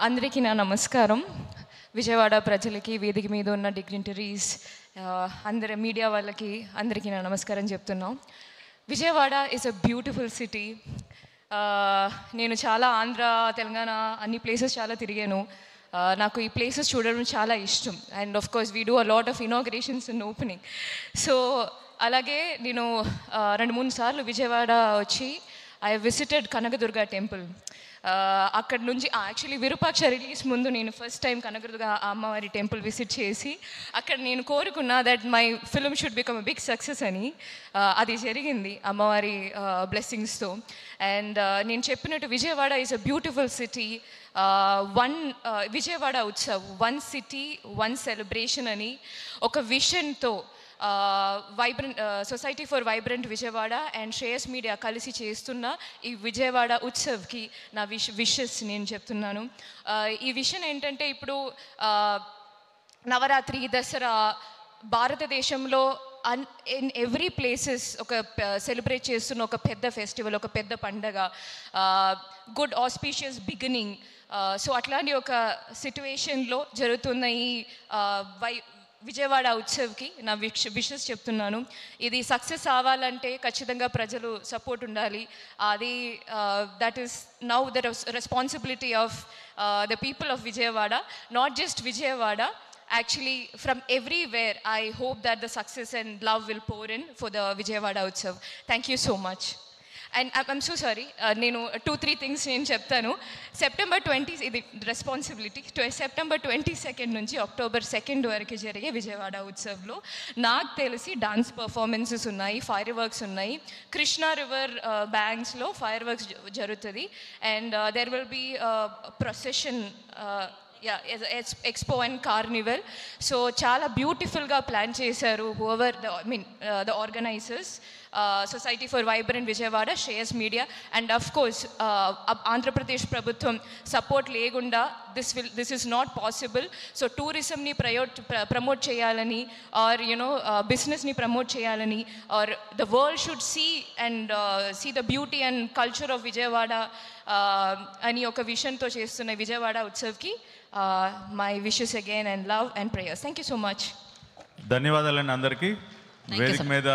అందరికీ నా నమస్కారం. విజయవాడ ప్రజలకి, వేదిక మీద ఉన్న డిగ్నిటరీస్, అందరి మీడియా వాళ్ళకి అందరికీ నా నమస్కారం చెప్తున్నాం. Vijayawada is a beautiful city. నేను చాలా ఆంధ్ర, తెలంగాణ అన్ని ప్లేసెస్ చాలా తిరిగాను. నాకు ఈ ప్లేసెస్ చూడడం చాలా ఇష్టం. And of course we do a lot of inaugurations in opening. So అలాగే నేను 2-3 సార్లు విజయవాడ వచ్చి ఐ విజిటెడ్ కనకదుర్గ టెంపుల్. అక్కడ నుంచి యాక్చువల్లీ విరూపాక్ష రిలీజ్ ముందు నేను ఫస్ట్ టైం కనకదుర్గ అమ్మవారి టెంపుల్ విజిట్ చేసి అక్కడ నేను కోరుకున్నా that my film should become a big success అని. అది జరిగింది అమ్మవారి బ్లెస్సింగ్స్తో. అండ్ నేను చెప్పినట్టు Vijayawada is a beautiful city. Vijayawada Utsav, 1 city 1 celebration అని ఒక విషన్తో vibrant society for vibrant Vijayawada and Shreyas media కలిసి చేస్తున్న ఈ విజయవాడ ఉత్సవ్కి నా విషెస్ నేను చెప్తున్నాను. ఈ విషయం ఏంటంటే, ఇప్పుడు నవరాత్రి, దసరా భారతదేశంలో ఇన్ ఎవ్రీ ప్లేసెస్ ఒక సెలబ్రేట్ చేస్తున్న ఒక పెద్ద ఫెస్టివల్, ఒక పెద్ద పండగ, గుడ్ ఆస్పీషియస్ బిగినింగ్. సో అట్లాంటి ఒక సిట్యువేషన్లో జరుగుతున్న ఈ విజయవాడ ఉత్సవ్కి నా విషెస్ చెప్తున్నాను. ఇది సక్సెస్ అవ్వాలంటే ఖచ్చితంగా ప్రజలు సపోర్ట్ ఉండాలి. అది that is now the responsibility of the people of Vijayawada, not just Vijayawada. Actually, from everywhere, I hope that the success and love will pour in for the Vijayawada Utsav. Thank you so much. And I'm so sorry, నేను 2-3 things నేను చెప్తాను. September 20 ఇది responsibility. September 22 నుంచి October 2 వరకు జరిగే విజయవాడ ఉత్సవ్లో నాకు తెలిసి డాన్స్ పర్ఫార్మెన్సెస్ ఉన్నాయి, ఫైర్ వర్క్స్ ఉన్నాయి. కృష్ణా రివర్ బ్యాంక్స్లో ఫైర్ వర్క్స్ జరుగుతుంది. And there will be procession, expo and carnival. So చాలా బ్యూటిఫుల్గా ప్లాన్ చేశారు the organisers, society for vibrant Vijayawada, Shreyas media. And of course Andhra Pradesh ప్రభుత్వం సపోర్ట్ లేకుండా this is not possible. So టూరిజంని ప్రమోట్ చేయాలని, ఆర్ బిజినెస్ని ప్రమోట్ చేయాలని, or the world should see the beauty and culture of Vijayawada అని ఒక విషయంతో చేస్తున్న Vijayawada ఉత్సవ్కి my wishes again and love and prayers. Thank you so much. ధన్యవాదాలండి అందరికీ. వేదిక మీద